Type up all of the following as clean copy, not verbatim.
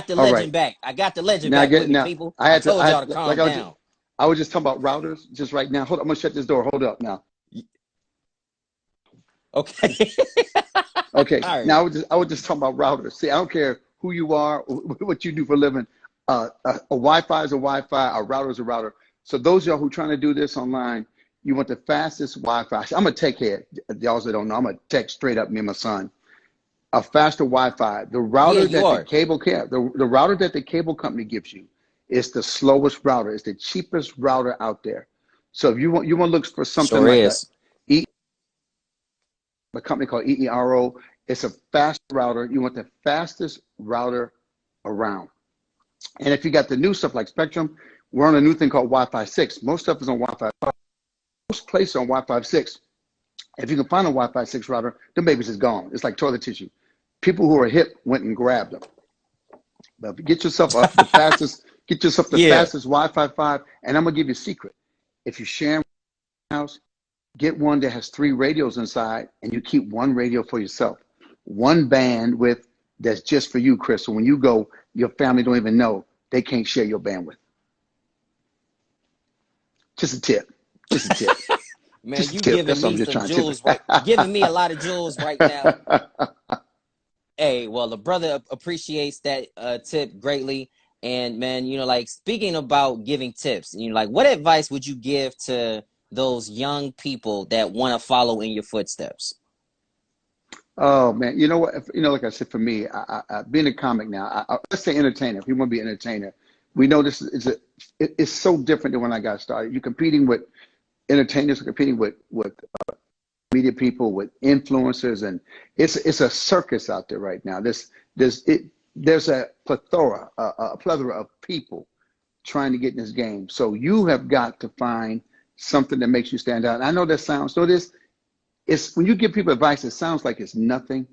the All right. legend back. I got the legend Now I back get with me, now. people. I I had to. told y'all to calm Like down. I was just talking about routers just right now. Hold on, I'm gonna shut this door. Hold up now. Okay. Okay. All Now right. I was just talking about routers. See, I don't care who you are, what you do for a living. A Wi-Fi is a Wi-Fi. A router is a router. So those of y'all who trying to do this online, you want the fastest Wi-Fi. I'm a tech head. Y'all that don't know, I'm a tech straight up. Me and my son. A faster Wi-Fi. The Yeah, router you that the are. cable the router that the cable company gives you is the slowest router. It's the cheapest router out there. So if you want to look for something Sure like a is. a company called EERO, it's a fast router. You want the fastest router around. And if you got the new stuff like Spectrum, we're on a new thing called Wi-Fi 6. Most stuff is on Wi-Fi 5. Most places on Wi-Fi 6. If you can find a Wi-Fi 6 router, the baby's is gone. It's like toilet tissue. People who are hip went and grabbed them. But get yourself the Yeah. fastest Wi-Fi 5, and I'm gonna give you a secret. If you share a house, get one that has 3 radios inside, and you keep one radio for yourself. One bandwidth that's just for you, Chris. So when you go, your family don't even know they can't share your bandwidth. Just a tip. Just a tip. Man, Just a you tip. giving That's what I'm me just some trying to jewels right, giving me a tip. lot of jewels right now. Hey, well, the brother appreciates that tip greatly. And man, like speaking about giving tips, like what advice would you give to those young people that want to follow in your footsteps? Oh man, you know what? Like I said, for me, being a comic now, let's say entertainer. If you want to be an entertainer, we know this is it's so different than when I got started. You're competing with entertainers, competing with media people, with influencers, and it's a circus out there right now. There's a plethora of people trying to get in this game. So you have got to find something that makes you stand out. And I know that sounds so this it's when you give people advice, it sounds like it's nothing.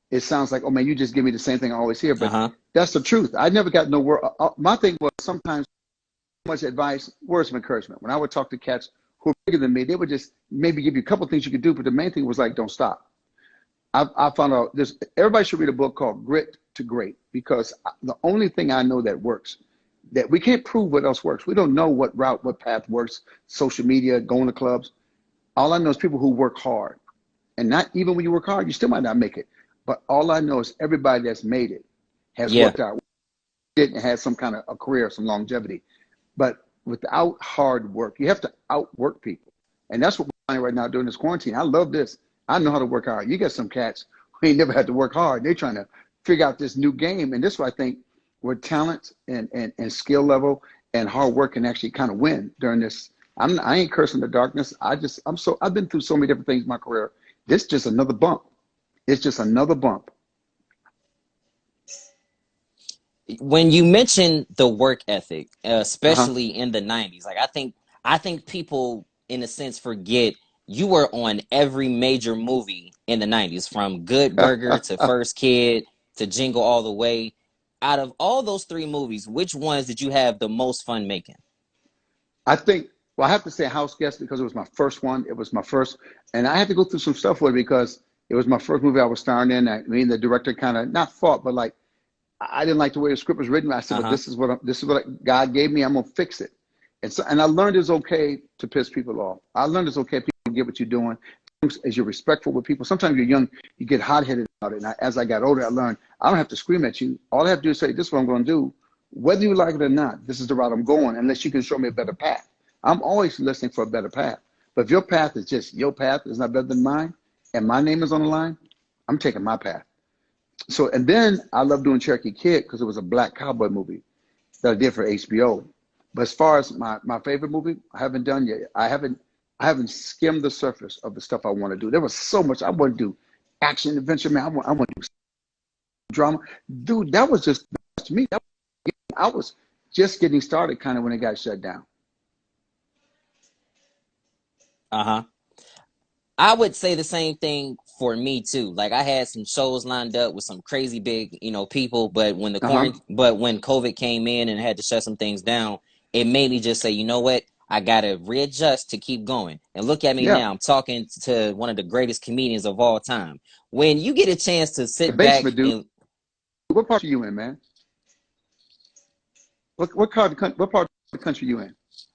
It sounds like, oh man, you just give me the same thing I always hear. But Uh-huh. that's the truth. I never got no word. My thing was sometimes much advice, words of encouragement. When I would talk to cats who are bigger than me, they would just maybe give you a couple things you could do, but the main thing was like, don't stop. I found out this. Everybody should read a book called Grit to Great because the only thing I know that works, that we can't prove what else works. We don't know what route, what path works. Social media, going to clubs. All I know is people who work hard, and not even when you work hard, you still might not make it. But all I know is everybody that's made it has Yeah. worked out, didn't have some kind of a career, some longevity. But without hard work, you have to outwork people. And that's what we're finding right now during this quarantine. I love this. I know how to work hard. You got some cats who ain't never had to work hard. They're trying to figure out this new game. And this is what I think where talent and skill level and hard work can actually kind of win during this. I ain't cursing the darkness. I've been through so many different things in my career. This is just another bump. It's just another bump. When you mention the work ethic, Uh-huh. especially in the 90s, like I think people in a sense forget you were on every major movie in the 90s, from Good Burger to First Kid to Jingle All the Way. Out of all those 3 movies, which ones did you have the most fun making? I think, well, I have to say House Guest because it was my first one. It was my first, and I had to go through some stuff with it because it was my first movie I was starring in. I mean, the director kind of not fought, but like I didn't like the way the script was written. I said, "But Uh-huh. this is what God gave me. I'm gonna fix it." And I learned it's okay to piss people off. I learned it's okay people get what you're doing as you're respectful with people. Sometimes you're young, you get hot headed about it. And as I got older, I learned I don't have to scream at you. All I have to do is say, "This is what I'm going to do, whether you like it or not. This is the route I'm going. Unless you can show me a better path." I'm always listening for a better path. But if your path is just your path is not better than mine, and my name is on the line, I'm taking my path. So, and then I love doing Cherokee Kid because it was a black cowboy movie that I did for HBO. But as far as my favorite movie, I haven't done yet. I haven't skimmed the surface of the stuff I want to do. There was so much I want to do. Action, adventure, man. I want to do drama. Dude, that was just to me. I was just getting started kind of when it got shut down. Uh-huh. I would say the same thing for me too. Like I had some shows lined up with some crazy big, people, but Uh-huh. when COVID came in and had to shut some things down, it made me just say, you know what? I gotta readjust to keep going. And look at me Yeah. now. I'm talking to one of the greatest comedians of all time. When you get a chance to The sit back basement, dude. and What part are you in, man? What part of the country you in?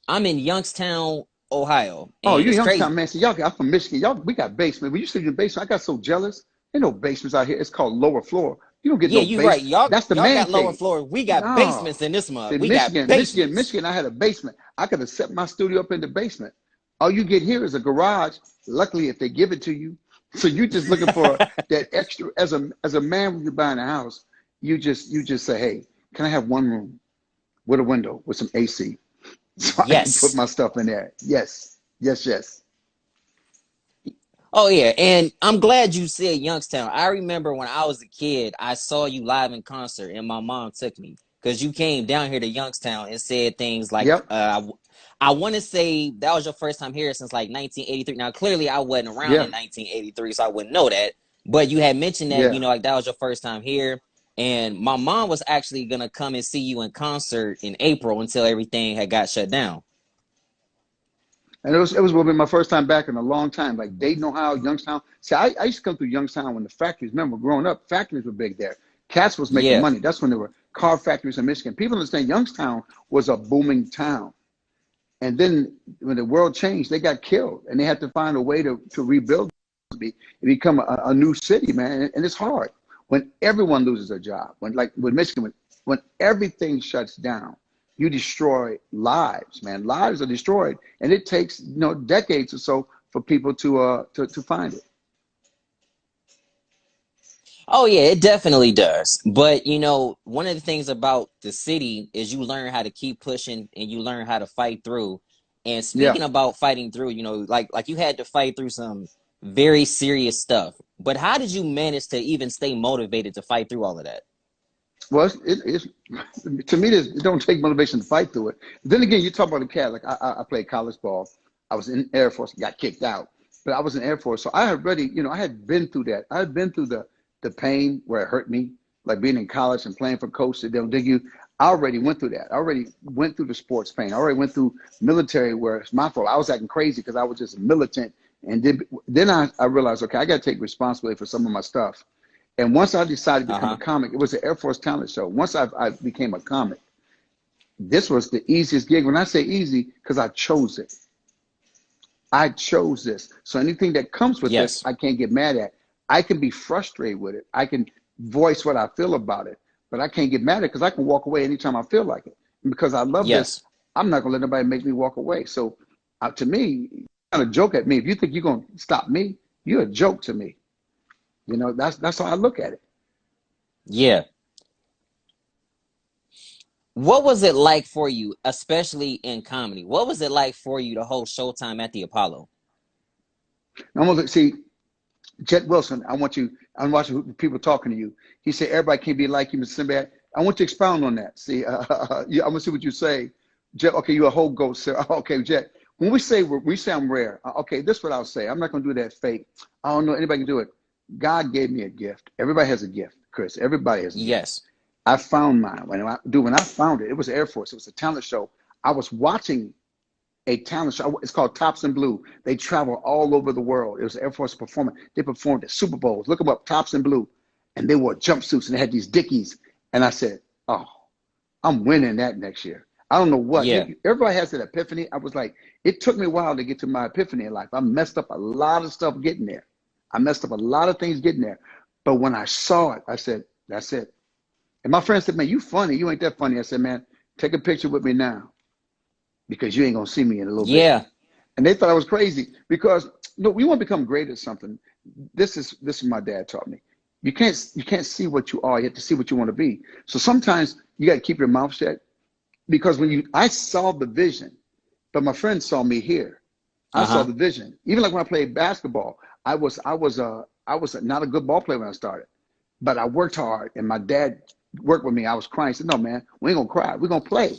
I'm in Youngstown, Ohio, Oh, and you in it's Youngstown, crazy. man. See, I'm from Michigan. Y'all, we got basement. When you sleep in the basement, I got so jealous. Ain't no basements out here. It's called lower floor. You don't get Yeah, no you right. base. That's the Y'all man got lower cave. floors. We got No. basements in this month. See, We got basements. Michigan, I had a basement. I could have set my studio up in the basement. All you get here is a garage. Luckily, if they give it to you. So you just looking for that extra as a man when you're buying a house, you just say, hey, can I have one room with a window with some AC? So I can put Yes. my stuff in there. Yes. Yes, yes. Oh yeah, and I'm glad you said Youngstown. I remember when I was a kid, I saw you live in concert, and my mom took me because you came down here to Youngstown and said things like, Yep. I want to say that was your first time here since like 1983. Now, clearly, I wasn't around Yeah. in 1983, so I wouldn't know that. But you had mentioned that, Yeah. like that was your first time here, and my mom was actually gonna come and see you in concert in April until everything had got shut down. And it was will be my first time back in a long time. Like Dayton, Ohio, Youngstown. See, I used to come through Youngstown when the factories. Remember, growing up, factories were big there. Cats was making Yeah, money. That's when there were car factories in Michigan. People understand Youngstown was a booming town. And then when the world changed, they got killed, and they had to find a way to rebuild and become a new city, man. And it's hard when everyone loses their job. When like with Michigan, when everything shuts down, you destroy lives, man. Lives are destroyed, and it takes decades or so for people to find it. oh yeah, it definitely does. But one of the things about the city is you learn how to keep pushing and you learn how to fight through. And Yeah. speaking about fighting through, like you had to fight through some very serious stuff. But how did you manage to even stay motivated to fight through all of that? Well, it's to me, it don't take motivation to fight through it. Then again, you talk about the cat. Like I played college ball. I was in Air Force, got kicked out, but I was in Air Force, so I had already, I had been through that. I had been through the pain where it hurt me, like being in college and playing for coach that don't dig you. I already went through that. I already went through the sports pain. I already went through military where it's my fault. I was acting crazy because I was just militant. And then I realized, okay, I got to take responsibility for some of my stuff. And once I decided to become a Uh-huh. comic, it was an Air Force talent show. Once I became a comic, this was the easiest gig. When I say easy, because I chose it. I chose this. So anything that comes with this, Yes. I can't get mad at. I can be frustrated with it. I can voice what I feel about it, but I can't get mad at it because I can walk away anytime I feel like it. And because I love this, Yes. I'm not gonna let nobody make me walk away. So to me, you kind of joke at me. If you think you're gonna stop me, you're a joke to me. That's how I look at it. Yeah. What was it like for you, especially in comedy? What was it like for you to host Showtime at the Apollo? I'm gonna see Jet Wilson. I'm watching people talking to you. He said everybody can't be like you, Mr. Sinbad. I want you to expound on that. See, I'm gonna see what you say. Jet, okay, you're a whole ghost, sir. Okay, Jet. When we say I'm rare, okay, this is what I'll say. I'm not gonna do that fake. I don't know anybody can do it. God gave me a gift. Everybody has a gift, Chris. Everybody has a gift. Yes. I found mine. When I found it, it was Air Force. It was a talent show. I was watching a talent show. It's called Tops and Blue. They travel all over the world. It was Air Force performance. They performed at Super Bowls. Look them up, Tops and Blue. And they wore jumpsuits and they had these Dickies. And I said, oh, I'm winning that next year. I don't know what. Yeah. Everybody has that epiphany. I was like, it took me a while to get to my epiphany in life. I messed up a lot of stuff getting there. I messed up a lot of things getting there. But when I saw it, I said, that's it. And my friend said, man, you funny. You ain't that funny. I said, man, take a picture with me now because you ain't going to see me in a little bit. Yeah. And they thought I was crazy because we want to become great at something. This is my dad taught me. You can't see what you are. You have to see what you want to be. So sometimes you got to keep your mouth shut because I saw the vision, but my friend saw me here. I saw Uh-huh. the vision. Even like when I played basketball, I was not a good ball player when I started, but I worked hard and my dad worked with me. I was crying. He said, no, man, we ain't gonna cry. We're gonna play.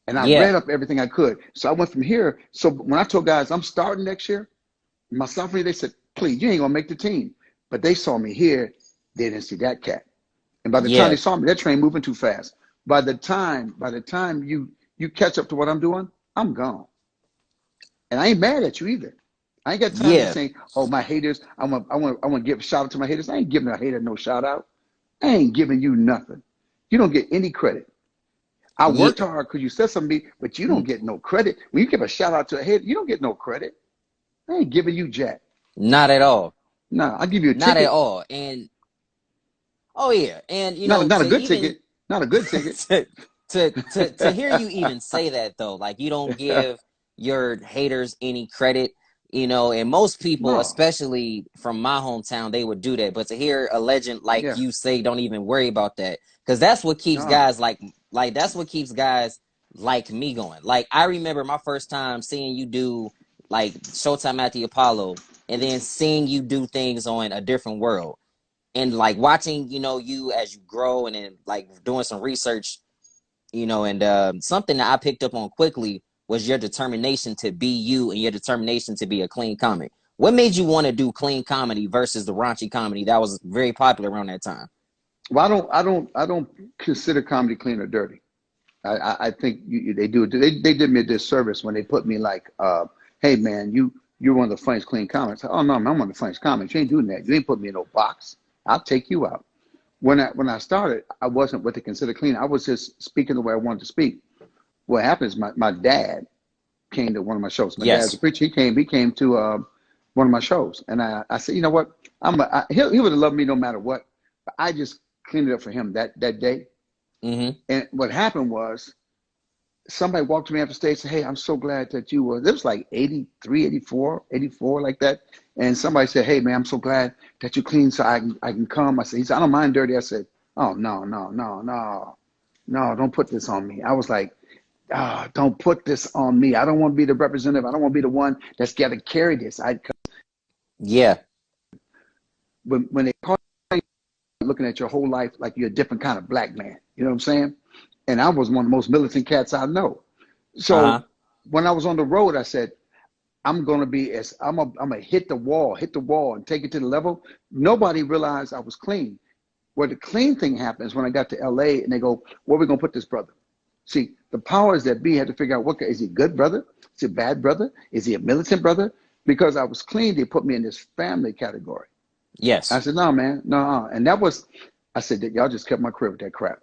And I Yeah. read up everything I could. So I went from here. So when I told guys I'm starting next year, my sophomore year, they said, please, you ain't gonna make the team. But they saw me here, they didn't see that cat. And by the time they Yeah. saw me, that train moving too fast. By the time you catch up to what I'm doing, I'm gone. And I ain't mad at you either. I ain't got time to Yeah. say, oh, my haters, I want to give a shout out to my haters. I ain't giving a hater no shout out. I ain't giving you nothing. You don't get any credit. I Yeah, worked hard because you said something, but you don't get no credit. When you give a shout out to a head, you don't get no credit. I ain't giving you jack. not at all. No, I'll give you a Not at ticket. all. And oh yeah, and Not a to good even ticket. Not a good ticket. to to hear you even say that though, like you don't give your haters any credit, and most people, No. especially from my hometown, they would do that. But to hear a legend like Yeah. you say, don't even worry about that, because that's what keeps No. guys like that's what keeps guys like me going. Like I remember my first time seeing you do like Showtime at the Apollo, and then seeing you do things on A Different World and like watching you as you grow and then like doing some research and something that I picked up on quickly was your determination to be you and your determination to be a clean comic. What made you want to do clean comedy versus the raunchy comedy that was very popular around that time? Well, I don't consider comedy clean or dirty. I think they do. They did me a disservice when they put me like, hey man, you're one of the funniest clean comics. Oh no, man, I'm one of the funniest comics. You ain't doing that. You ain't put me in no box. I'll take you out. When I started, I wasn't what they consider clean. I was just speaking the way I wanted to speak. What happened is my dad came to one of my shows. My dad's a Yes. preacher. He came to one of my shows, and I said, you know what? He would have loved me no matter what. But I just cleaned it up for him that day. Mm-hmm. And what happened was somebody walked to me after stage and said, hey, I'm so glad that you were. It was like 83, 84, like that. And somebody said, hey, man, I'm so glad that you clean so I can come. He said, I don't mind dirty. I said, oh, no, no, no, no, no, don't put this on me. I was like, don't put this on me. I don't want to be the representative. I don't want to be the one that's got to carry this. Yeah. When they call you, looking at your whole life like you're a different kind of black man. You know what I'm saying? And I was one of the most militant cats I know. Uh-huh. So when I was on the road, I said, I'm going to be I'm going to hit the wall, and take it to the level. Nobody realized I was clean. Where the clean thing happens when I got to LA and they go, where are we going to put this brother? See, the powers that be had to figure out, is he a good brother? Is he a bad brother? Is he a militant brother? Because I was clean, they put me in this family category. I Yes. said, no, man, no. And I said, that y'all just kept my career with that crap.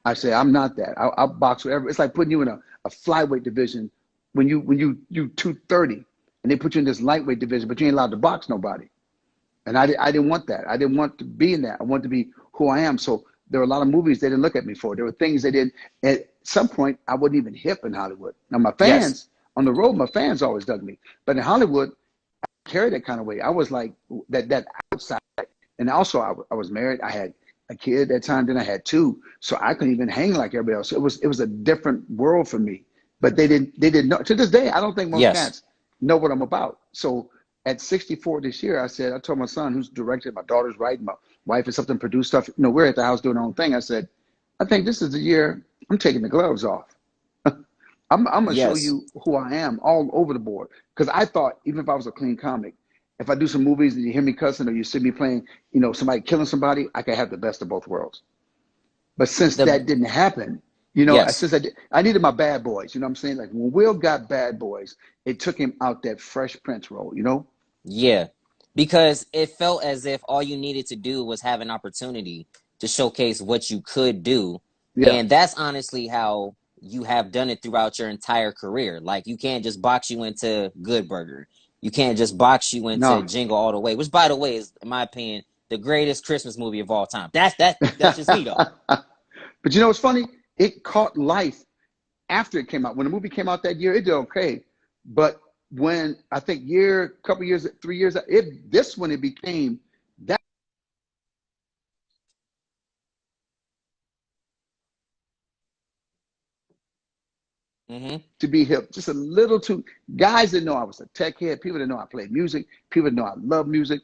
I said, I'm not that. I'll box whatever. It's like putting you in a flyweight division when you 230 and they put you in this lightweight division, but you ain't allowed to box nobody. And I didn't want that. I didn't want to be in that. I wanted to be who I am. So there were a lot of movies they didn't look at me for. There were things they didn't. At some point, I wasn't even hip in Hollywood. Now, my Yes. fans on the road, my fans always dug me. But in Hollywood, I carried that kind of way. I was like that outside. And also, I was married. I had a kid at that time. Then I had two. So I couldn't even hang like everybody else. It was a different world for me. But they didn't know. To this day, I don't think most Yes. cats know what I'm about. So at 64 this year, I told my son, who's directed, my daughter's writing, my wife is something produced stuff. We're at the house doing our own thing. I said, I think this is the year I'm taking the gloves off. I'm gonna show Yes. you who I am all over the board. Because I thought even if I was a clean comic, if I do some movies and you hear me cussing or you see me playing, somebody killing somebody, I could have the best of both worlds. But since The that didn't happen, yes. since I needed my bad boys. You know what I'm saying? Like when Will got Bad Boys, it took him out that Fresh Prince role. Yeah, because it felt as if all you needed to do was have an opportunity to showcase what you could do. Yeah. And that's honestly how you have done it throughout your entire career. Like you can't just box you into Good Burger. You can't just box you into No. Jingle All the Way, which by the way is, in my opinion, the greatest Christmas movie of all time. That's just me though. But you know what's funny? It caught life after it came out. When the movie came out that year, it did okay. But when I think couple years, 3 years, when it became that Hmm. to be hip, just a little too. Guys didn't know I was a tech head. People didn't know I played music. People didn't know I love music.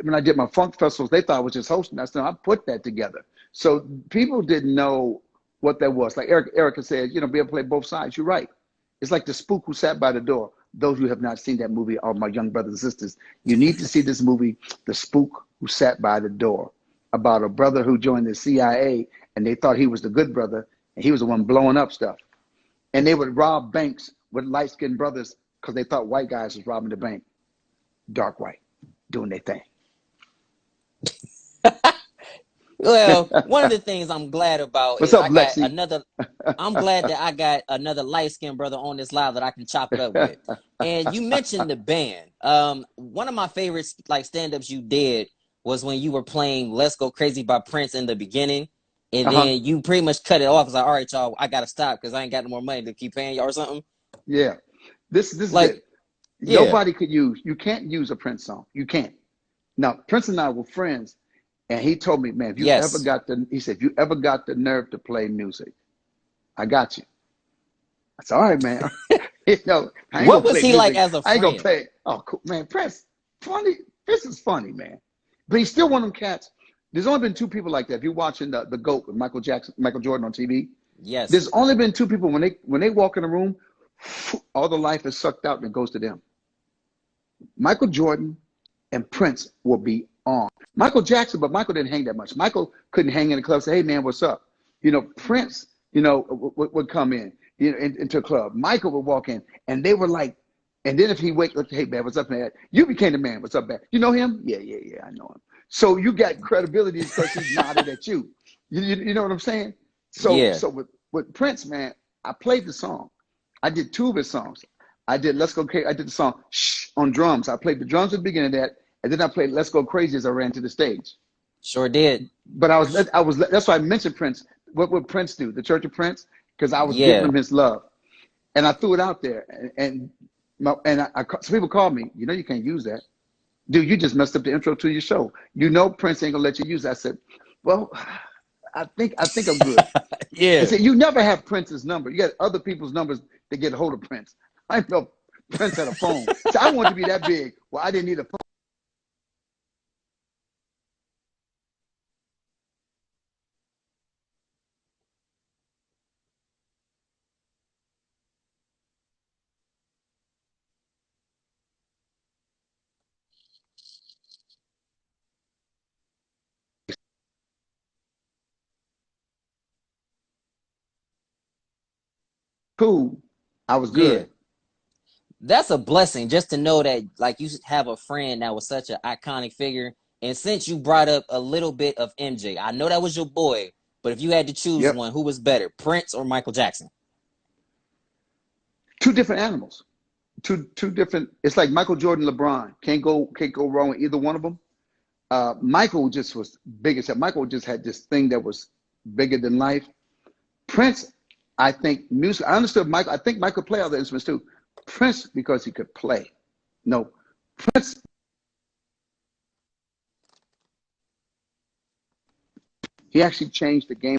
When I did my funk festivals, they thought I was just hosting. I said, no, I put that together. So people didn't know what that was. Like Erica said, be able to play both sides. You're right. It's like the spook who sat by the door. Those who have not seen that movie are my young brothers and sisters. You need to see this movie, The Spook Who Sat by the Door, about a brother who joined the CIA and they thought he was the good brother and he was the one blowing up stuff. And they would rob banks with light-skinned brothers because they thought white guys was robbing the bank. Dark white, doing their thing. Well, one of the things I'm glad about What's is up, Lexi? I'm glad that I got another light skinned brother on this live that I can chop it up with. And you mentioned the band. One of my favorite like stand-ups you did was when you were playing Let's Go Crazy by Prince in the beginning. And Uh-huh. then you pretty much cut it off. It's like, all right, y'all, I gotta stop because I ain't got no more money to keep paying y'all or something. Yeah. This is Like, it. yeah, You can't use a Prince song. You can't. Now, Prince and I were friends, and he told me, man, yes. he said, if you ever got the nerve to play music, I got you. I said, all right, man. I ain't What gonna was play he like music. as a I ain't gonna friend? play. Oh, cool. Man, Prince, funny. Prince is funny, man. But he's still one of them cats. There's only been two people like that. If you're watching the GOAT with Michael Jordan on TV, Yes. there's only been two people when they walk in the room, all the life is sucked out and it goes to them. Michael Jordan and Prince will be on. Michael Jackson, but Michael didn't hang that much. Michael couldn't hang in the club and say, hey, man, what's up? Prince, would come in, into a club. Michael would walk in, and they were like, and then if he wake up, hey, man, what's up, man? You became the man. What's up, man? You know him? Yeah, yeah, yeah, I know him. So you got credibility because he nodded at you. You know what I'm saying? So Yeah. so with Prince, man, I played the song. I did two of his songs. I did Let's Go Crazy. I did the song Shh on drums. I played the drums at the beginning of that, and then I played Let's Go Crazy as I ran to the stage. Sure did. But I was that's why I mentioned Prince. What would Prince do? The Church of Prince, because I was giving Yeah. him his love, and I threw it out there, some people called me. You can't use that, dude. You just messed up the intro to your show. Prince ain't gonna let you use that. I said, well, I think I'm good. And Yeah. said, you never have Prince's number. You got other people's numbers to get a hold of Prince. I know Prince had a phone. So I wanted to be that big. Well, I didn't need a phone. Cool. I was Yeah. good. That's a blessing just to know that like you have a friend that was such an iconic figure. And since you brought up a little bit of MJ, I know that was your boy, but if you had to choose Yep. one, who was better, Prince or Michael Jackson? Two different animals. Two different. It's like Michael Jordan, LeBron. Can't go wrong with either one of them. Michael just was big as hell. Michael just had this thing that was bigger than life. Prince, I think music. I understood Michael. I think Michael played other instruments too. Prince because he could play. No, Prince. He actually changed the game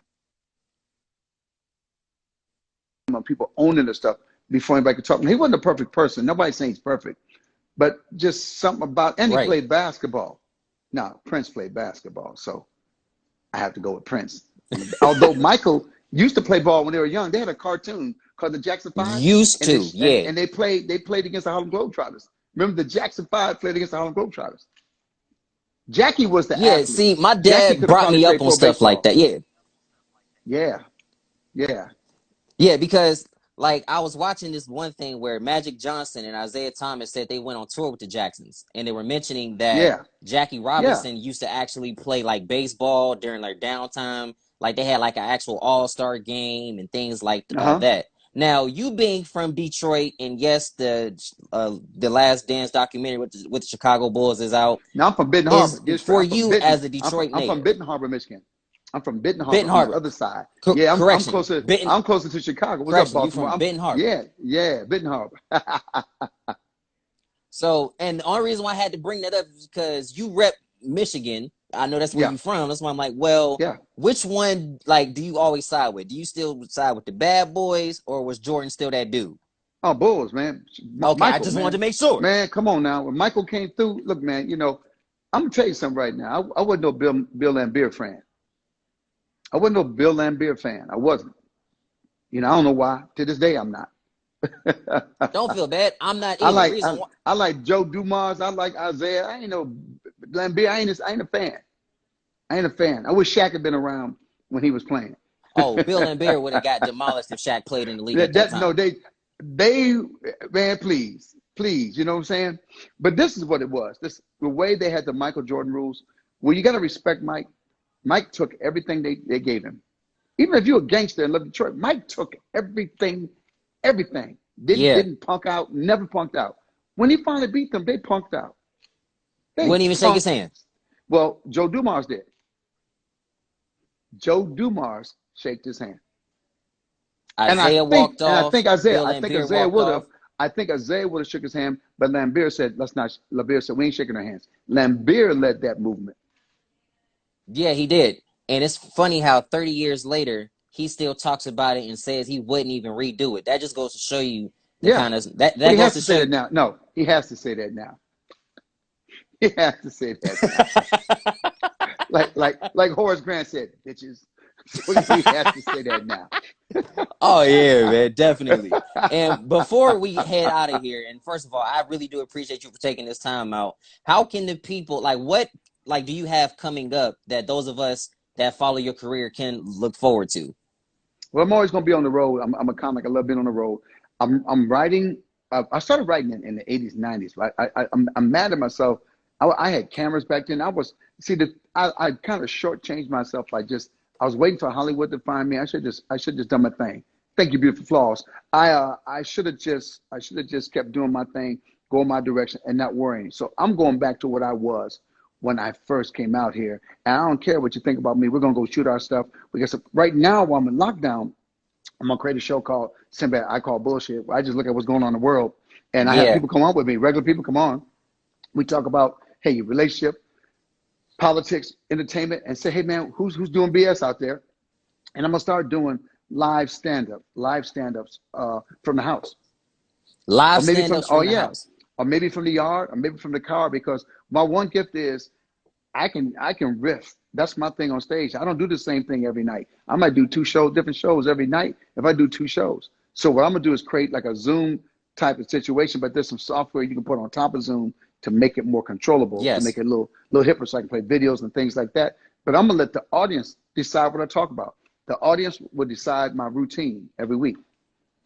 of people owning the stuff before anybody could talk. He wasn't a perfect person. Nobody's saying he's perfect, but just something about. And he Right. played basketball. Now Prince played basketball, so I have to go with Prince. Although Michael used to play ball when they were young. They had a cartoon called the Jackson Five, Used and they to, and, yeah. and they played against the Harlem Globetrotters. Remember the Jackson Five played against the Harlem Globetrotters. Jackie was the Yeah, athlete. see, my Jackie dad could have brought probably me up played on pro stuff like baseball. that. Yeah. Yeah, yeah, Yeah, because like I was watching this one thing where Magic Johnson and Isaiah Thomas said they went on tour with the Jacksons, and they were mentioning that yeah, Jackie yeah. Robinson used to actually play like baseball during their downtime. Like they had like an actual all-star game and things like Uh-huh. that. Now, you being from Detroit, and yes, the Last Dance documentary with the Chicago Bulls is out. Now I'm from Benton Harbor. Is Get straight. for I'm from you Benton. as a I'm from Detroit I'm from native, Benton Harbor, Michigan. I'm from Benton Harbor Benton on the Harbor. other side. Yeah, I'm Correction, closer. Benton. I'm closer to Chicago. What's up, Correction, you Baltimore? from Benton Harbor. Yeah, Benton Harbor. So, and the only reason why I had to bring that up is because you rep Michigan. I know that's where Yeah, you from. That's why I'm like, well, yeah. which one, like, do you always side with? Do you still side with the bad boys, or was Jordan still that dude? Oh, Bulls, man. Okay, I Michael, just wanted to man. make sure. Man, come on now. When Michael came through, look, man, I'm gonna tell you something right now. I wasn't no Bill Lambier fan. I wasn't no Bill Lambier fan. I wasn't. I don't know why. To this day, I'm not. Don't feel bad. I'm not I either. like Reason I, why? I like Joe Dumas. I like Isaiah. I ain't no Lambier. I ain't a fan. I ain't a fan. I wish Shaq had been around when he was playing. Oh, Bill and Bear would have got demolished if Shaq played in the league at that, that that no, time. they man, please, you know what I'm saying? But this is what it was. The way they had the Michael Jordan rules. Well, you got to respect Mike. Mike took everything they gave him. Even if you're a gangster and love Detroit, Mike took everything, everything. Yeah. Didn't punk out, never punked out. When he finally beat them, they punked out. They Wouldn't even shake his punked. hand. Well, Joe Dumars did. Joe Dumars shaked his hand. Isaiah walked I off. think Isaiah, Bill I think Laimbeer Isaiah walked would have. off. I think Isaiah would have shook his hand, but Laimbeer said, let's not. Laimbeer said, we ain't shaking our hands. Laimbeer led that movement. Yeah, he did. And it's funny how 30 years later, he still talks about it and says he wouldn't even redo it. That just goes to show you the Yeah. kind of that But he goes has to to say show that now. No, he has to say that now. He has to say that now. like Horace Grant said, bitches. So he has to say that now. Oh yeah, man, definitely. And before we head out of here, and first of all, I really do appreciate you for taking this time out. How can the people do you have coming up that those of us that follow your career can look forward to? Well, I'm always going to be on the road. I'm a comic. I love being on the road. I'm writing. I started writing in the 80s, 90s. I'm mad at myself. I had cameras back then. I kind of shortchanged myself by I was waiting for Hollywood to find me. I should just done my thing. Thank you, beautiful flaws. I should have just kept doing my thing, going my direction, and not worrying. So I'm going back to what I was when I first came out here. And I don't care what you think about me. We're gonna go shoot our stuff. Because right now, while I'm in lockdown, I'm gonna create a show called Sinbad. I call bullshit. I just look at what's going on in the world, and I have Yeah. people come on with me. Regular people come on. We talk about, hey, your relationship, politics, entertainment, and say, hey man, who's doing BS out there? And I'm gonna start doing live stand-ups from the house, or Live maybe from stand-ups from the house. or maybe from the yard, or maybe from the car. Because my one gift is I can riff. That's my thing on stage. I don't do the same thing every night. I might do different shows every night if I do 2 shows. So what I'm gonna do is create like a Zoom type of situation, but there's some software you can put on top of Zoom to make it more controllable, to make Yes. it a little hipper, so I can play videos and things like that. But I'm gonna let the audience decide what I talk about. The audience will decide my routine every week.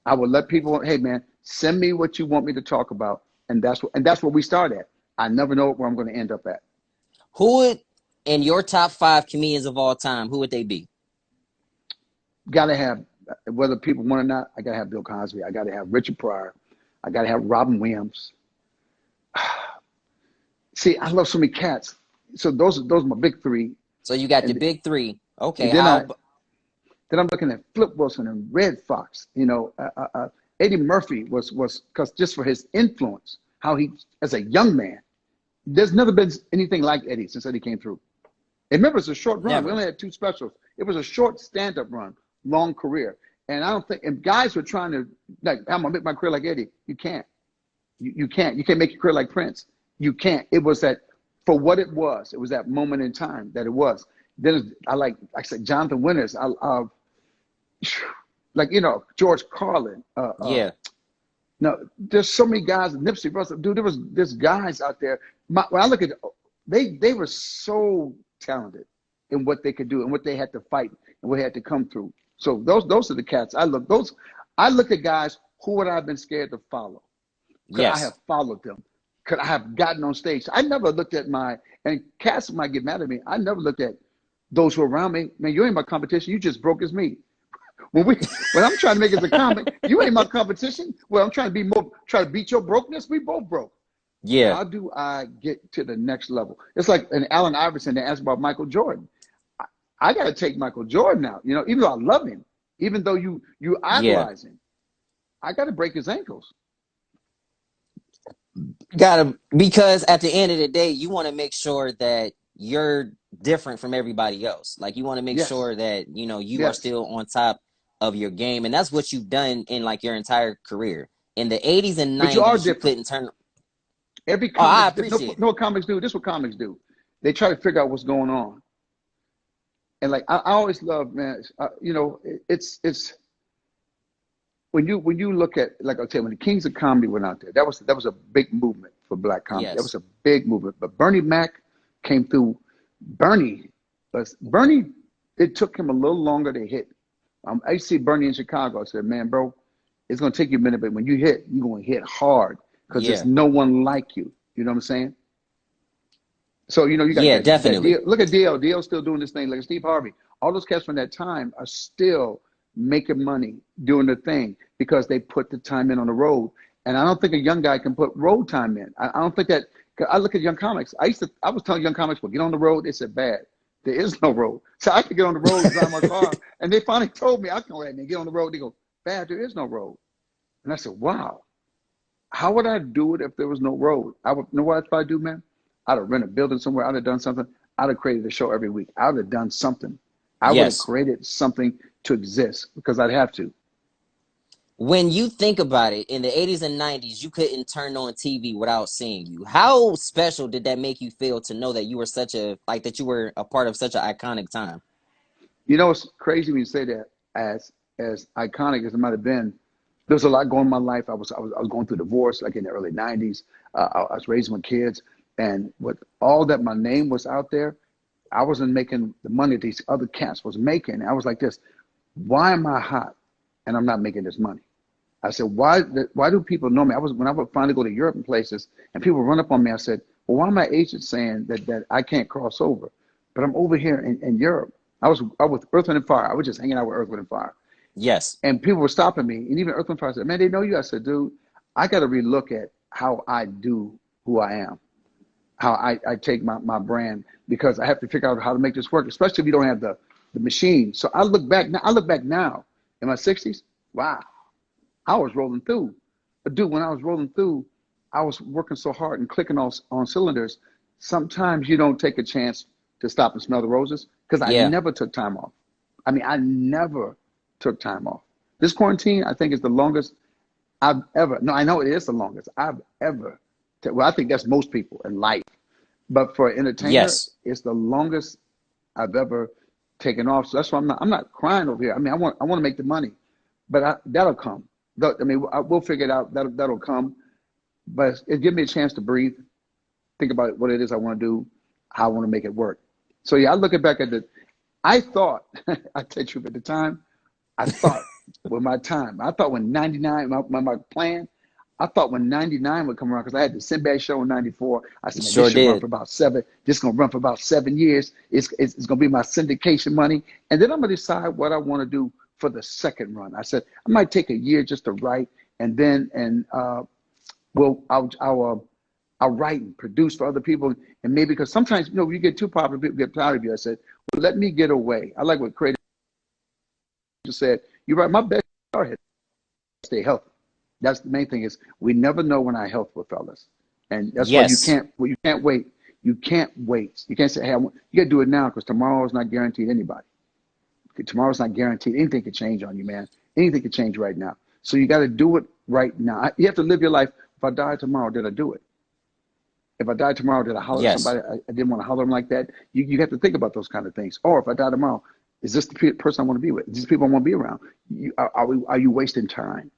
I will let people, hey man, send me what you want me to talk about, and that's where we start at. I never know where I'm going to end up at. Who would in your top 5 comedians of all time, who would they be? Got to have, whether people want or not, I got to have Bill Cosby. I got to have Richard Pryor. I got to have Robin Williams. See, I love so many cats. So those are my big 3. So you got the And, big 3. and Okay, then I'm looking at Flip Wilson and Red Fox. Eddie Murphy was because just for his influence, how he, as a young man, there's never been anything like Eddie since Eddie came through. And remember, it's a short run. We never. only had 2 specials. It was a short stand-up run, long career. And I don't think, if guys were trying to, like, I'm gonna make my career like Eddie, you can't. You can't. You can't make your career like Prince. You can't. It was that, for what it was that moment in time that it was. Then like I said, Jonathan Winters. Like, George Carlin. Yeah. No, there's so many guys. Nipsey Russell, dude. There's guys out there. When I look at, they were so talented in what they could do and what they had to fight and what they had to come through. So those are the cats I look. I look at guys who would I have been scared to follow. Could I Yes. have followed them? Could I have gotten on stage? I never looked at and cats might get mad at me. I never looked at those who are around me. Man, you ain't my competition. You just broke as me. When I'm trying to make it as a comic, you ain't my competition. Well, I'm trying to beat your brokenness. We both broke. Yeah. How do I get to the next level? It's like an Allen Iverson, they asked about Michael Jordan. I got to take Michael Jordan out. Even though I love him, even though you Yeah. idolize him, I got to break his ankles. Because at the end of the day, you want to make sure that you're different from everybody else. Like, you want to make Yes, sure that, you are yes. still on top of your game. And that's what you've done in like your entire career. In the 80s and But you are 90s, you different. couldn't turn. Every Oh, I comic's different. appreciate it. No, what comics do. This is what comics do. They try to figure out what's going on. And like I always love, man. It's when you look at, like I tell you, when the Kings of Comedy went out there, that was a big movement for Black comedy. That was Yes. a big movement. But Bernie Mac came through. Bernie, it took him a little longer to hit. I used to see Bernie in Chicago. I said, man, bro, it's gonna take you a minute, but when you hit, you're gonna hit hard because there's Yeah. no one like you. You know what I'm saying? So, you know, you got Yeah, that definitely. deal. Look at DL. DL's still doing this thing. Like Steve Harvey. All those cats from that time are still making money doing the thing because they put the time in on the road. And I don't think a young guy can put road time in. I don't think that. I look at young comics. I was telling young comics, well, get on the road. They said, bad. There is no road. So I could get on the road and drive my car. And they finally told me, I can go ahead and get on the road. They go, bad, there is no road. And I said, wow, how would I do it if there was no road? I would, you know what I'd do, man? I'd have rented a building somewhere. I'd have done something. I'd have created a show every week. I would have done something. I would have Yes. created something to exist because I'd have to. When you think about it, in the 80s and 90s, you couldn't turn on TV without seeing you. How special did that make you feel to know that you were such a like that you were a part of such an iconic time? You know, it's crazy when you say that. As iconic as it might have been, there was a lot going on in my life. I was going through divorce, like in the early '90s. I was raising my kids, and with all that my name was out there, I wasn't making the money these other cats was making. I was like this: why am I hot and I'm not making this money? I said, why do people know me? When I would finally go to Europe and places, and people run up on me. I said, well, why are my agents saying that I can't cross over, but I'm over here in Europe. I was with Earth, Wind, and Fire. I was just hanging out with Earth, Wind, and Fire. Yes. And people were stopping me. And even Earth, Wind, and Fire said, man, they know you. I said, dude, I got to relook at how I do who I am, how I take my brand, because I have to figure out how to make this work, especially if you don't have the machine. So I look back now in my 60s. Wow, I was rolling through. But dude, when I was rolling through, I was working so hard and clicking on cylinders. Sometimes you don't take a chance to stop and smell the roses, because I Yeah. never took time off. I mean, I never took time off. This quarantine, I think, is the longest I've ever, no, I know it is the longest I've ever, well, I think that's most people in life. But for an entertainer, Yes. it's the longest I've ever taken off. So that's why I'm not crying over here. I mean, I want to make the money, but that'll come. I mean, we'll figure it out. That'll come. But it gives me a chance to breathe, think about what it is I want to do, how I want to make it work. So yeah, I look back at I thought, I tell you the truth, at the time, I thought with my time, I thought when 99, my plan, I thought when 99 would come around, because I had the Sinbad show in 94. I said, man, this Sure should run did. for about this is going to run for about 7 years. It's going to be my syndication money. And then I'm going to decide what I want to do for the second run. I said, I might take a year just to write, and then, I'll write and produce for other people. And maybe, because sometimes, you know, you get too popular, people get tired of you. I said, well, let me get away. I like what Creative said. You're right. My best is stay healthy. That's the main thing, is we never know when our health will fail us. And that's why Yes. you can't wait. You can't wait. You can't say, hey, you got to do it now, because tomorrow is not guaranteed anybody. Tomorrow's not guaranteed. Anything could change on you, man. Anything could change right now. So you got to do it right now. You have to live your life. If I die tomorrow, did I do it? If I died tomorrow, did I holler at Yes. somebody? I didn't want to holler at them like that. You have to think about those kind of things. Or if I die tomorrow, is this the person I want to be with? Is these people I want to be around? Are you wasting time?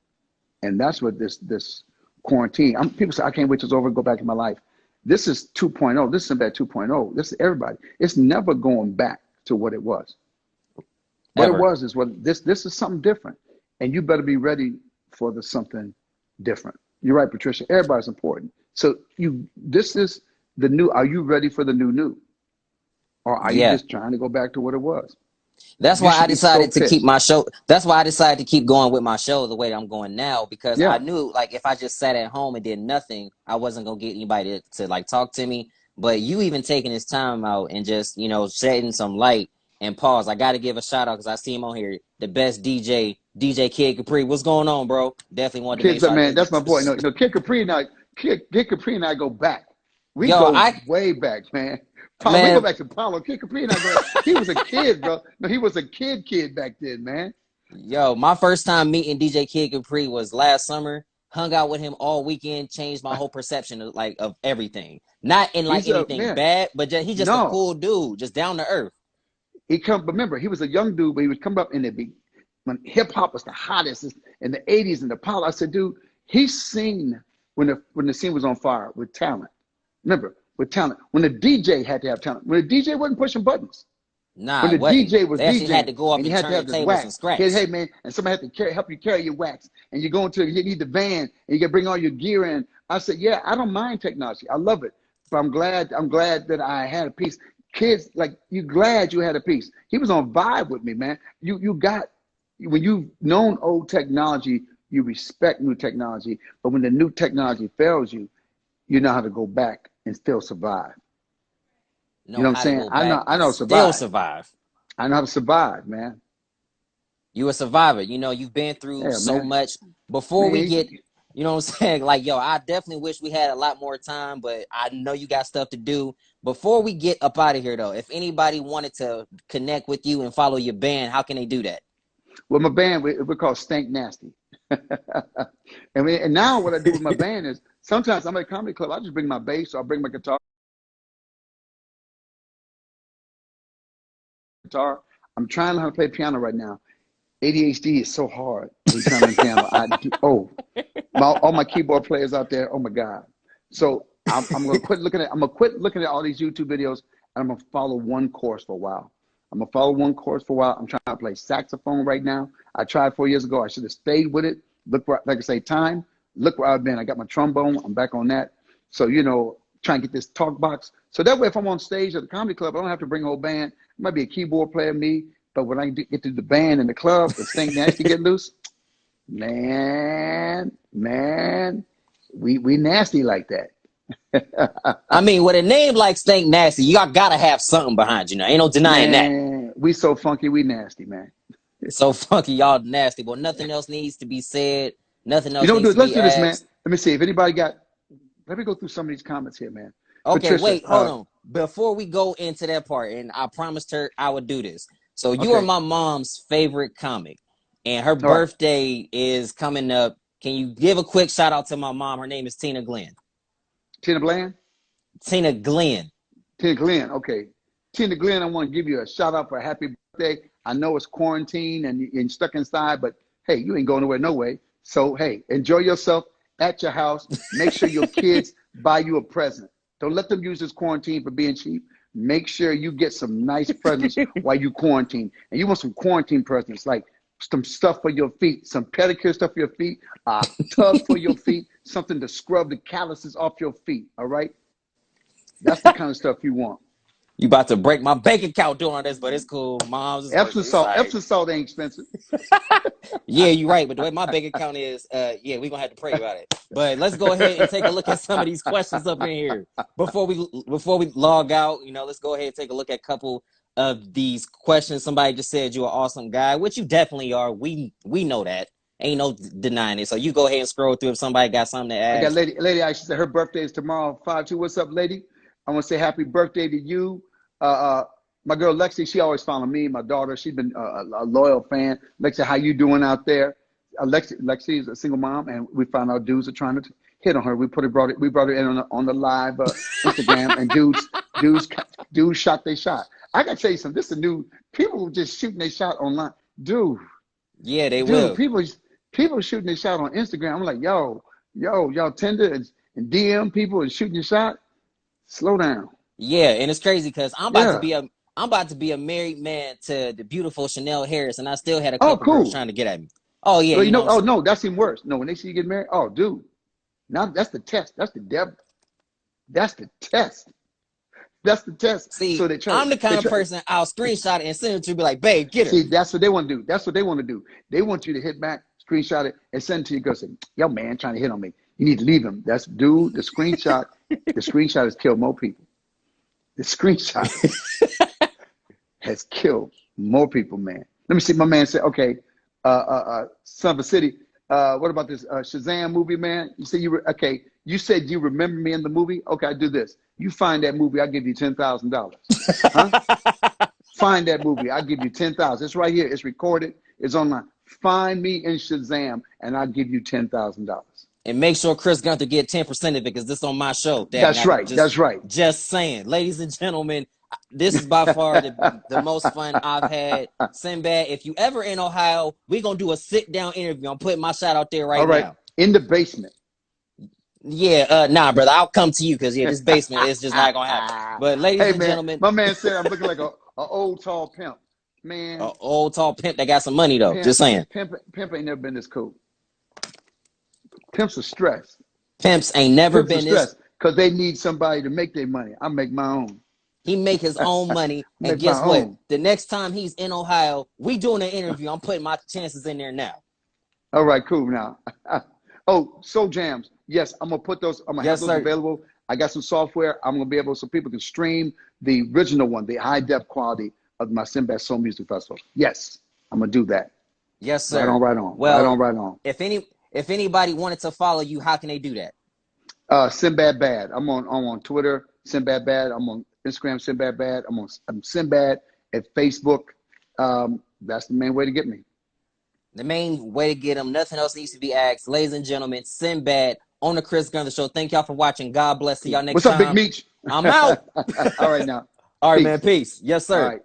And that's what this quarantine. People say, I can't wait till it's over and go back to my life. This is 2.0. This is Sinbad 2.0. This is everybody. It's never going back to what it was. What it Ever. was is what this is something different. And you better be ready for the something different. You're right, Patricia. Everybody's important. So this is the new. Are you ready for the new? Or are you Yeah. just trying to go back to what it was? That's You why I should be so decided to keep pissed. my show. That's why I decided to keep going with my show the way I'm going now, because I Yeah. knew, like, if I just sat at home and did nothing, I wasn't gonna get anybody to like talk to me. But you even taking this time out and just, shedding some light and pause. I got to give a shout out because I see him on here, the best DJ Kid Capri. What's going on, bro? Definitely wanted to make Kids, sure I man, give you. that's my boy. No, Kid Capri and I go back. We Yo, go way back, man. Paulo, we go man, back to Paulo. Kid Capri and I go. He was a kid, bro. No, he was a kid back then, man. yo, my first time meeting DJ Kid Capri was last summer. Hung out with him all weekend, changed my whole perception of everything. Not in like He's a anything man. bad, but he's just a No, cool dude, just down to earth. remember, he was a young dude, but he was coming up in when hip hop was the hottest in the '80s and the Paulo. I said, dude, he's seen when the scene was on fire with talent. Remember, with talent, when the DJ had to have talent, when the DJ wasn't pushing buttons. Nah, When it the wasn't. DJ was They actually had DJing to go up and you and had to turn the have this tables from wax, hey scratch. man, and somebody had to help you carry your wax, and you need the van, and you can bring all your gear in. I said, yeah, I don't mind technology. I love it. but I'm glad that I had a piece. Kids, like, you glad you had a piece. He was on vibe with me, man. You got, when you've known old technology, you respect new technology. But when the new technology fails you, you know how to go back and still survive. You Know know what I'm how to saying? go I back know and how to still survive. survive. I know how to survive, man. You a survivor. You know, you've been through Yeah, so man. much. Before we Man, get, you know what I'm saying? Like, yo, I definitely wish we had a lot more time, but I know you got stuff to do. Before we get up out of here, though, if anybody wanted to connect with you and follow your band, how can they do that? with my band, we're called Stank Nasty. And now what I do with my band is sometimes I'm at a comedy club. I just bring my bass or I bring my guitar. I'm trying to learn how to play piano right now. ADHD is so hard when you're trying to learn piano. All my keyboard players out there. Oh my God. So I'm gonna quit looking at all these YouTube videos, and I'm gonna follow one course for a while. I'm trying to play saxophone right now. I tried 4 years ago. I should have stayed with it. Look where, like I say, time. Look where I've been. I got my trombone. I'm back on that. So, trying to get this talk box. So that way, if I'm on stage at the comedy club, I don't have to bring a whole band. It might be a keyboard player, me. But when I get to the band in the club, when Stank Nasty get loose, man, we nasty like that. I mean, with a name like Stank Nasty, you gotta have something behind you now. Ain't no denying that. Man, we so funky, we nasty, man. So funky, y'all nasty. But nothing else needs to be said. Nothing You else know what? needs to Let's be do this, man. asked. Let me see if anybody got. Let me go through some of these comments here, man. Okay, Patricia, wait, hold on. Before we go into that part, and I promised her I would do this. So you are okay, my mom's favorite comic, and her all right. birthday is coming up. Can you give a quick shout out to my mom? Her name is Tina Glenn. Tina Bland, Tina Glenn. Tina Glenn. Okay, Tina Glenn, I want to give you a shout out for a happy birthday. I know it's quarantine and you're stuck inside, but hey, you ain't going nowhere, no way. So hey, enjoy yourself at your house. Make sure your kids buy you a present. Don't let them use this quarantine for being cheap. Make sure you get some nice presents while you quarantine. And you want some quarantine presents, like some stuff for your feet, some pedicure stuff for your feet, a tub for your feet, something to scrub the calluses off your feet. All right? That's the kind of stuff you want. You about to break my bank account doing this, but it's cool. Mom's is Epsom birthday. It's salt, all right. Epsom salt ain't expensive. Yeah, you're right. But the way my bank account is, yeah, we're gonna have to pray about it. But let's go ahead and take a look at some of these questions up in here before we log out. Let's go ahead and take a look at a couple of these questions. Somebody just said you're an awesome guy, which you definitely are. We know that. Ain't no denying it. So you go ahead and scroll through if somebody got something to I got ask. lady Aisha said her birthday is tomorrow, 5/2. What's up, lady? I want to say happy birthday to you. My girl Lexi, she always follow me. My daughter, she's been a loyal fan. Lexi, how you doing out there? Lexi is a single mom, and we found out dudes are trying to hit on her. We brought her in on the live Instagram, and dudes shot their shot. I gotta tell you something. This is a new people just shooting their shot online, dude. Yeah, they Dude, will. people shooting their shot on Instagram. I'm like, y'all Tinder and DM people and shooting your shot. Slow down. Yeah, and it's crazy because Yeah. I'm about to be a married man to the beautiful Chanel Harris, and I still had a Oh, couple girls cool. trying to get at me. Oh yeah, Well, you know what I'm oh saying? no, that's even worse. No, when they see you get married, oh, dude, now that's the test. That's the devil. That's the test. That's the test. So See, I'm the they kind of try. person I'll screenshot it and send it to you, be like, babe, get her. See, that's what they want to do. That's what they want to do. They want you to hit back, screenshot it, and send it to your girl. Say, yo, man, trying to hit on me. You need to leave him. That's dude. The screenshot has killed more people. The screenshot has killed more people, man. Let me see. My man said, okay, Son of a City. What about this Shazam movie, man? You said okay. You said you remember me in the movie. Okay, I do this. You find that movie, I'll give you $10,000. Huh? Find that movie, I'll give you 10,000. It's right here. It's recorded. It's online. Find me in Shazam, and I'll give you $10,000. And make sure Chris Gunther get 10% of it because this on my show. Damn, That's right. That's right. just saying. Ladies and gentlemen, this is by far the most fun I've had. Sinbad, if you ever in Ohio, we're going to do a sit-down interview. I'm putting my shot out there All right right. now. In the basement. Yeah, nah, brother. I'll come to you because, yeah, this basement is just not going to happen. But ladies Hey, and man, gentlemen, my man said I'm looking like a old tall pimp. Man, an old tall pimp that got some money, though. Just saying. pimp ain't never been this cool. Pimps are stressed. Pimps ain't never Pimps are been this. stressed. because they need somebody to make their money. I make my own. He make his own money, and Make my guess what? own. The next time he's in Ohio, we doing an interview. I'm putting my chances in there now. All right, cool. Now, oh, Soul Jams. Yes, I'm gonna put those. I'm gonna have Yes, those sir. available. I got some software. I'm gonna be able so people can stream the original one, the high def quality of my Sinbad Soul Music Festival. Yes, I'm gonna do that. Yes, Right sir. on, right on, right Well, on, right on. if anybody wanted to follow you, how can they do that? Sinbad Bad. I'm on Twitter, Sinbad Bad. I'm on Instagram, Sinbad Bad. I'm Sinbad at Facebook. That's the main way to get me. The main way to get him, nothing else needs to be asked. Ladies and gentlemen, Sinbad on the Chris Gunther Show. Thank y'all for watching. God bless. See y'all next What's up, Big time. Meech? I'm out. All right, now. All right, man. Peace. Peace. Yes, All sir. right.